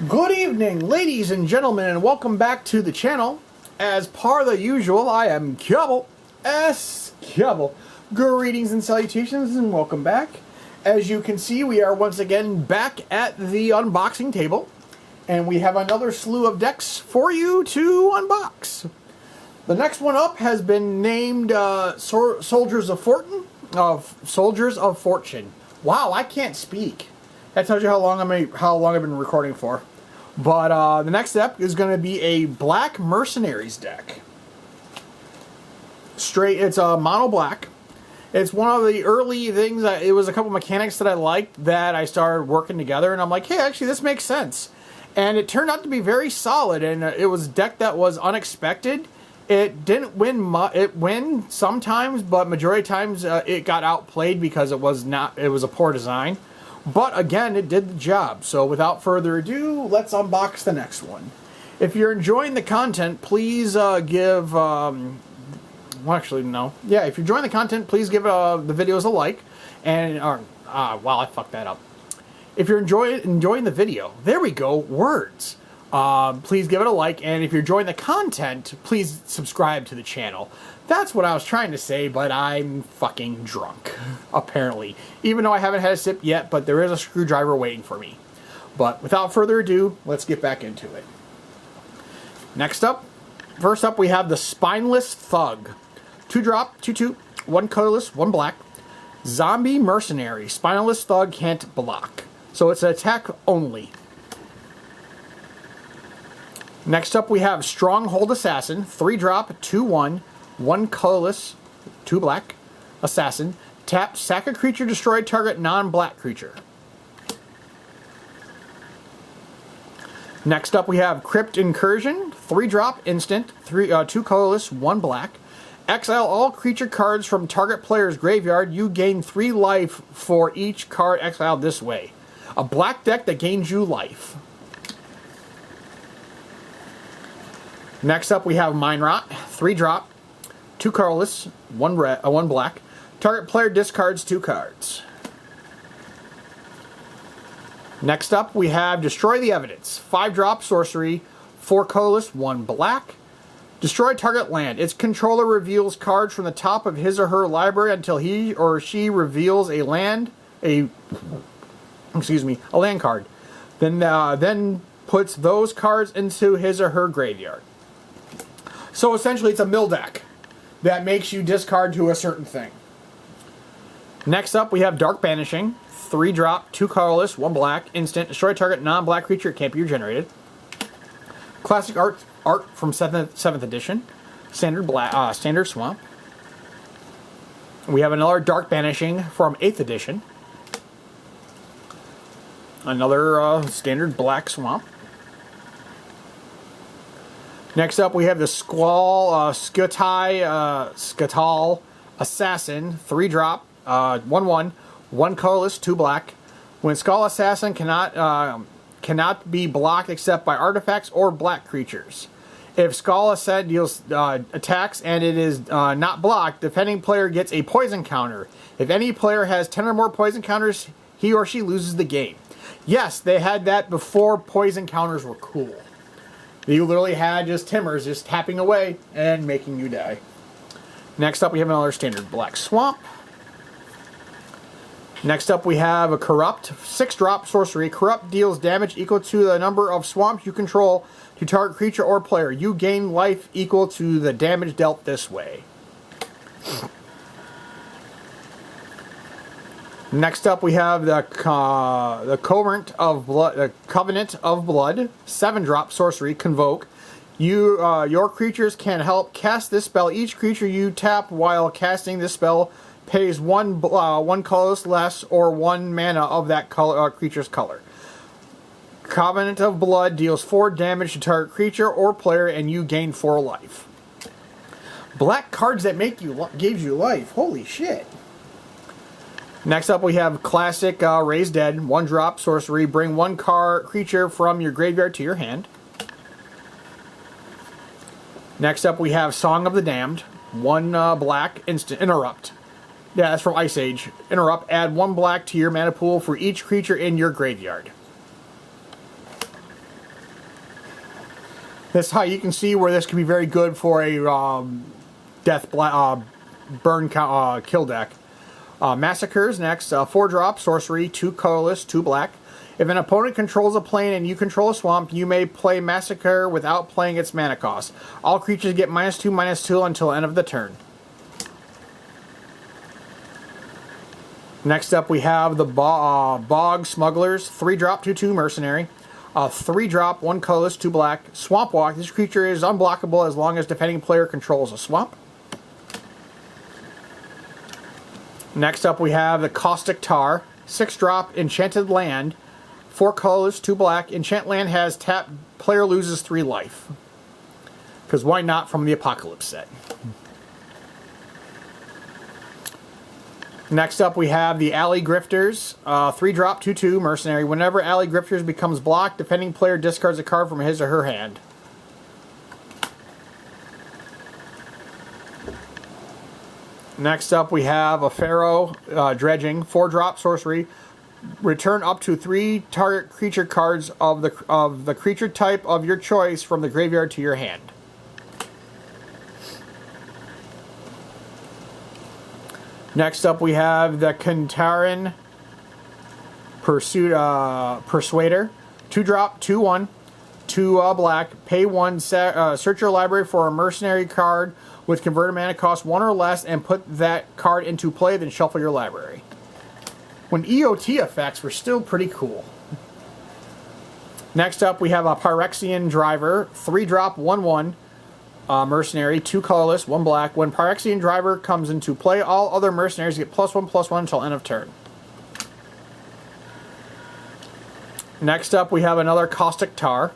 Good evening, ladies and gentlemen, and welcome back to the channel. As per the usual, I am Cubble, Cubble. Greetings and salutations, and welcome back. As you can see, we are once again back at the unboxing table, and we have another slew of decks for you to unbox. The next one up has been named Soldiers of Fortune. Wow, I can't speak. That tells you how long I've been recording for. But the next step is going to be a black Mercenaries deck. It's a mono black. It's one of the early things that it was a couple mechanics that I liked that I started working together, and I'm like, hey, actually this makes sense. And it turned out to be very solid, and it was a deck that was unexpected. It didn't win it win sometimes, but majority of times it got outplayed because it was a poor design. But again, it did the job. So without further ado, let's unbox the next one. If you're enjoying the content, please give... well, actually, no. Yeah, if you're enjoying the content, please give the videos a like. And... wow, I fucked that up. If you're enjoying the video, there we go, words. Please give it a like. And if you're enjoying the content, please subscribe to the channel. That's what I was trying to say, but I'm fucking drunk, apparently. Even though I haven't had a sip yet, but there is a screwdriver waiting for me. But without further ado, let's get back into it. First up, we have the Spineless Thug. 2-drop, 2/2, 1 colorless, 1 black. Zombie Mercenary. Spineless Thug can't block. So it's an attack only. Next up, we have Stronghold Assassin. 3-drop, 2/1. 1 colorless, 2 black, assassin. Tap, sack a creature, destroy target non-black creature. Next up we have Crypt Incursion, 3-drop, instant, 2 colorless, 1 black. Exile all creature cards from target player's graveyard. You gain 3 life for each card exiled this way. A black deck that gains you life. Next up we have Mind Rot, 3-drop. 2 colorless, 1 black. Target player discards 2 cards. Next up, we have Destroy the Evidence. 5-drop sorcery, 4 colorless, 1 black. Destroy target land. Its controller reveals cards from the top of his or her library until he or she reveals a land card. Then puts those cards into his or her graveyard. So essentially, it's a mill deck that makes you discard to a certain thing. Next up, we have Dark Banishing. 3-drop, 2 colorless, 1 black, instant. Destroy target non-black creature. It can't be regenerated. Classic art from 7th edition. Standard Swamp. We have another Dark Banishing from 8th edition. Another standard black Swamp. Next up, we have the Squall Skatal Assassin, 3-drop, 1/1, 1 colorless, 2 black. When Skull Assassin cannot be blocked except by artifacts or black creatures. If Skull Assassin deals attacks and it is not blocked, defending player gets a poison counter. If any player has 10 or more poison counters, he or she loses the game. Yes, they had that before poison counters were cool. You literally had just Timbers just tapping away and making you die. Next up, we have another standard black Swamp. Next up, we have a Corrupt, 6-drop sorcery. Corrupt deals damage equal to the number of swamps you control to target creature or player. You gain life equal to the damage dealt this way. Next up, we have the Covenant of Blood, 7-drop sorcery. Convoke. Your creatures can help cast this spell. Each creature you tap while casting this spell pays 1 colorless less or 1 mana of that creature's color. Covenant of Blood deals 4 damage to target creature or player, and you gain 4 life. Black cards that gives you life. Holy shit. Next up, we have Classic Raise Dead, 1-drop sorcery. Bring 1 creature from your graveyard to your hand. Next up, we have Song of the Damned, 1 black, instant. Interrupt. Yeah, that's from Ice Age. Interrupt. Add 1 black to your mana pool for each creature in your graveyard. This how you can see where this could be very good for a burn kill deck. Massacres next. 4-drop sorcery, 2 colorless, 2 black. If an opponent controls a plane and you control a swamp, you may play Massacre without playing its mana cost. All creatures get -2/-2 until end of the turn. Next up we have the Bog Smugglers, 3-drop, 2/2 mercenary. 3-drop, 1 colorless, 2 black. Swamp Walk. This creature is unblockable as long as defending player controls a swamp. Next up we have the Caustic Tar, 6-drop, enchanted land. 4 colorless, 2 black. Enchant land has tap, player loses 3 life. Because why not, from the Apocalypse set. Next up we have the Alley Grifters, 3-drop, 2/2 mercenary. Whenever Alley Grifters becomes blocked, defending player discards a card from his or her hand. Next up we have a Pharaoh Dredging, 4-drop sorcery. Return up to 3 target creature cards of the creature type of your choice from the graveyard to your hand. Next up we have the Kantarin Persuader, 2-drop, 2/1, 2 black. Pay 1. Search your library for a mercenary card with converted mana cost 1 or less, and put that card into play. Then shuffle your library. When EOT effects were still pretty cool. Next up we have a Phyrexian Driver, 3-drop, 1/1. Mercenary, 2 colorless, 1 black. When Phyrexian Driver comes into play, all other mercenaries get +1/+1 until end of turn. Next up, we have another Caustic Tar.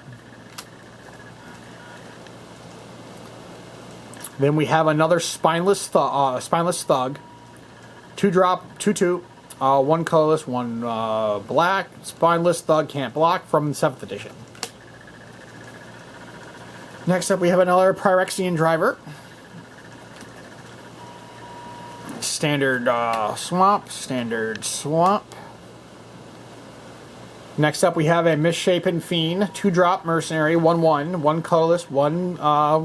Then we have another Spineless Thug. 2-drop, 2/2. 1 colorless, 1 black. Spineless Thug can't block, from 7th edition. Next up we have another Phyrexian Driver. Standard swamp. Next up we have a Misshapen Fiend, 2-drop mercenary, 1/1, 1 colorless, 1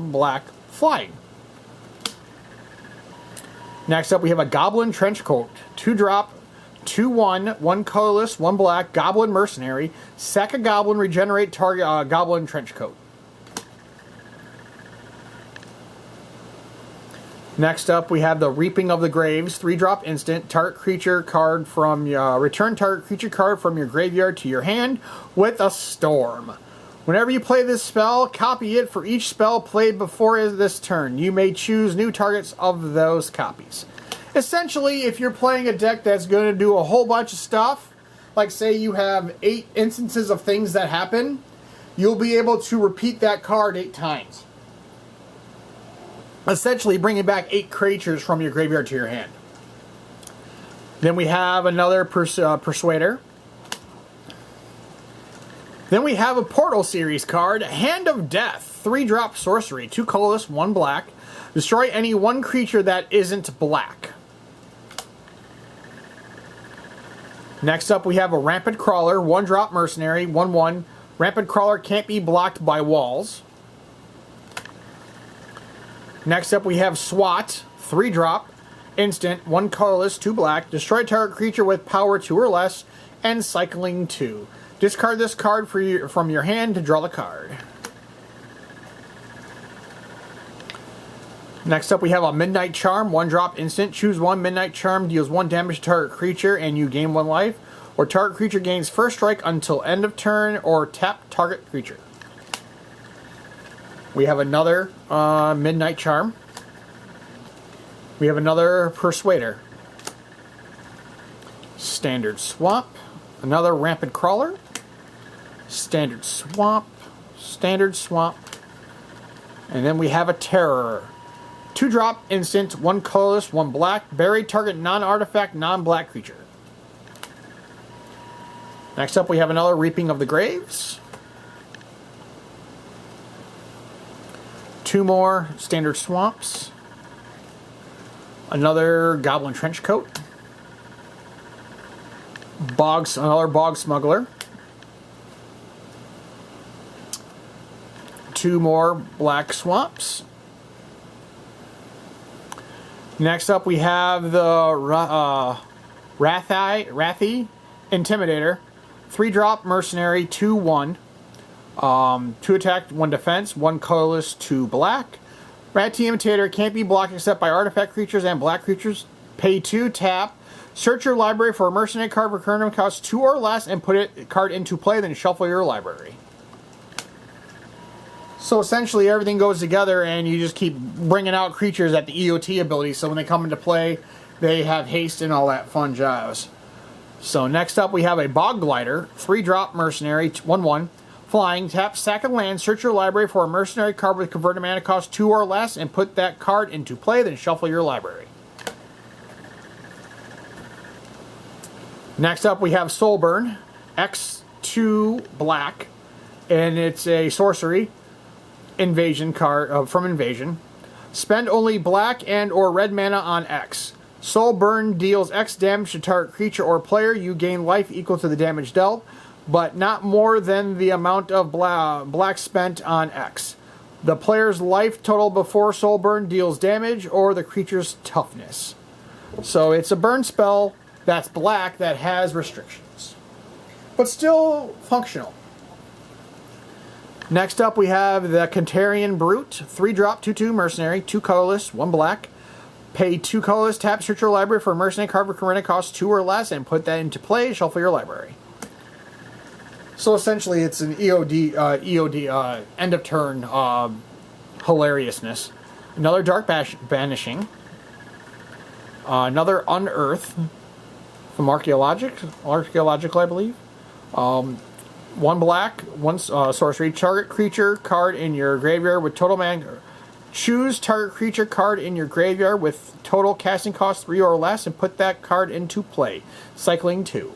black, flying. Next up we have a Goblin Trenchcoat, 2-drop, 2/1, 1 colorless, 1 black, Goblin Mercenary. Sack a Goblin, regenerate target Goblin Trenchcoat. Next up, we have the Reaping of the Graves, 3-drop instant. Target creature card from return target creature card from your graveyard to your hand with a Storm. Whenever you play this spell, copy it for each spell played before this turn. You may choose new targets of those copies. Essentially, if you're playing a deck that's going to do a whole bunch of stuff, like say you have 8 instances of things that happen, you'll be able to repeat that card 8 times. Essentially bringing back 8 creatures from your graveyard to your hand. Then we have another Persuader. Then we have a Portal Series card, Hand of Death, 3-drop sorcery, 2 colorless, 1 black. Destroy any 1 creature that isn't black. Next up we have a Rampant Crawler, 1-drop mercenary, 1/1. Rampant Crawler can't be blocked by walls. Next up we have SWAT, 3-drop, instant, 1 colorless, 2 black. Destroy target creature with power 2 or less, and cycling 2. Discard this card from your hand to draw the card. Next up we have a Midnight Charm, 1-drop instant. Choose 1 Midnight Charm, deals 1 damage to target creature, and you gain 1 life. Or target creature gains first strike until end of turn, or tap target creature. We have another Midnight Charm. We have another Persuader. Standard Swamp. Another Rampant Crawler. Standard Swamp. Standard Swamp. And then we have a Terror. 2-drop instant, 1 colorless, 1 black. Bury target non-artifact, non-black creature. Next up we have another Reaping of the Graves. 2 more Standard Swamps. Another Goblin Trenchcoat. Another Bog Smuggler. 2 more black swamps. Next up, we have the Rathy Intimidator. 3-drop Mercenary, 2/1. 2 attack, 1 defense, 1 colorless, 2 black. Rathy Imitator can't be blocked except by artifact creatures and black creatures. Pay 2, tap. Search your library for a mercenary card for current cost 2 or less and put it card into play, then shuffle your library. So essentially everything goes together and you just keep bringing out creatures at the EOT ability, so when they come into play they have haste and all that fun jazz. So next up we have a Bog Glider, 3-drop Mercenary, 1/1. Flying, tap, sack a land, search your library for a mercenary card with converted mana cost 2 or less and put that card into play, then shuffle your library. Next up we have Soulburn, X2 black, and it's a sorcery invasion card from Invasion. Spend only black and or red mana on X. Soulburn deals X damage to target creature or player. You gain life equal to the damage dealt, but not more than the amount of black spent on X. The player's life total before Soulburn deals damage or the creature's toughness. So it's a burn spell that's black that has restrictions, but still functional. Next up we have the Kantarian Brute, 3-drop, 2/2 Mercenary, 2 colorless, 1 black. Pay 2 colorless, tap, search your library for a mercenary card with current cost 2 or less and put that into play, shuffle your library. So essentially it's an EOD end of turn hilariousness. Another Dark Banishing. Another Unearth from Archaeological, I believe. 1 black, 1 sorcery. Target creature card in your graveyard with total mana. Choose target creature card in your graveyard with total casting cost 3 or less and put that card into play. Cycling 2.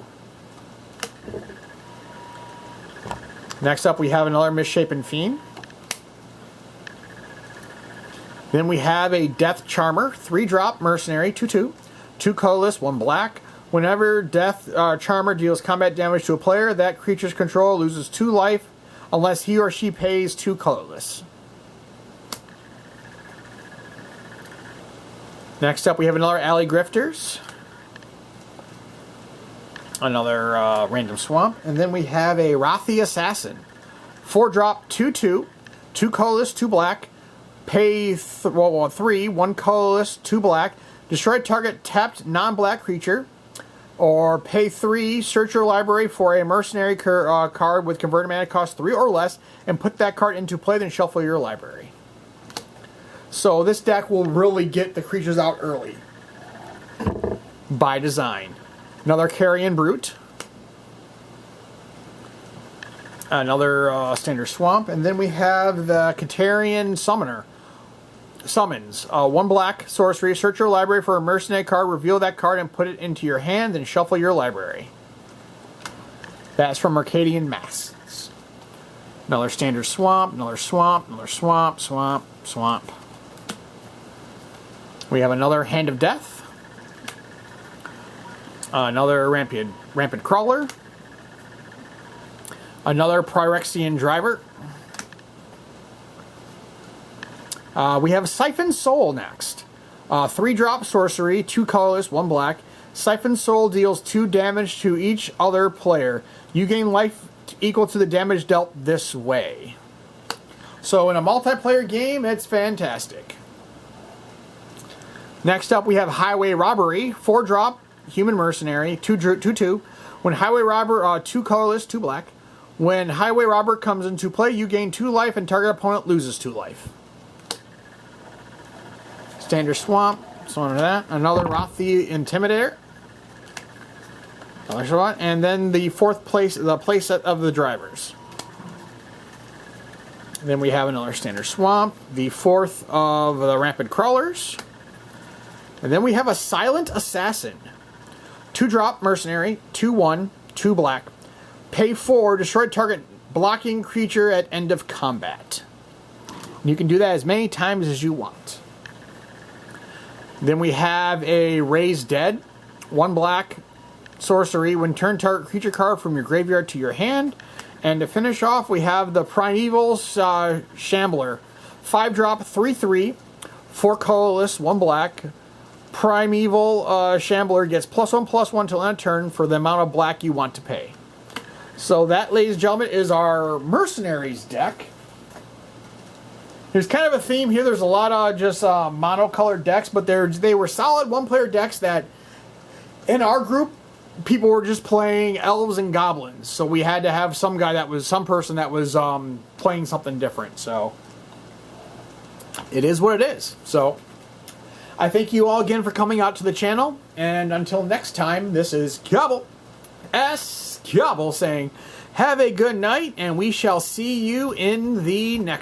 Next up we have another Misshapen Fiend. Then we have a Death Charmer, 3-drop Mercenary, 2/2. 2 colorless, 1 black. Whenever Death Charmer deals combat damage to a player, that creature's controller loses 2 life unless he or she pays 2 colorless. Next up we have another Alley Grifters. Another random swamp. And then we have a Rathy Assassin. 4-drop, 2/2. 2 colorless, 2 black. Pay 3, 1 colorless, 2 black. Destroy target tapped non-black creature. Or pay 3, search your library for a mercenary card with converted mana cost 3 or less, and put that card into play, then shuffle your library. So this deck will really get the creatures out early. By design. Another Carrion Brute. Another standard swamp. And then we have the Kantarian Summoner. Summons. 1 black sorcery. Search your library for a mercenary card. Reveal that card and put it into your hand. Then shuffle your library. That's from Mercadian Masks. Another standard swamp. Another swamp. Another swamp. Swamp. Swamp. We have another Hand of Death. Another Rampant Crawler. Another Phyrexian Driver. We have Siphon Soul next. 3-drop sorcery, 2 colorless, 1 black. Siphon Soul deals 2 damage to each other player. You gain life equal to the damage dealt this way. So in a multiplayer game, it's fantastic. Next up, we have Highway Robbery, 4-drop, Human Mercenary, 2/2. When Highway Robber, 2 colorless, 2 black. When Highway Robber comes into play, you gain 2 life and target opponent loses 2 life. Standard swamp, so on to that. Another Rathy Intimidator. Another one, and then the playset of the drivers. Then we have another standard swamp, the 4th of the Rampant Crawlers. And then we have a Silent Assassin. 2-drop Mercenary, 2/1, 2 black. Pay 4, destroy target blocking creature at end of combat. You can do that as many times as you want. Then we have a Raise Dead, 1 black sorcery. When turn, target creature card from your graveyard to your hand, And to finish off, we have the Primeval's Shambler. 5-drop, 3/3, 4 colorless, 1 black. Primeval Shambler gets +1/+1 till end of turn for the amount of black you want to pay. So that, ladies and gentlemen, is our Mercenaries deck. There's kind of a theme here. There's a lot of just monocolored decks, but they were solid one-player decks that, in our group, people were just playing elves and goblins. So we had to have some person that was playing something different. So it is what it is. So I thank you all again for coming out to the channel. And until next time, this is Cobble, Cobble saying, have a good night, and we shall see you in the next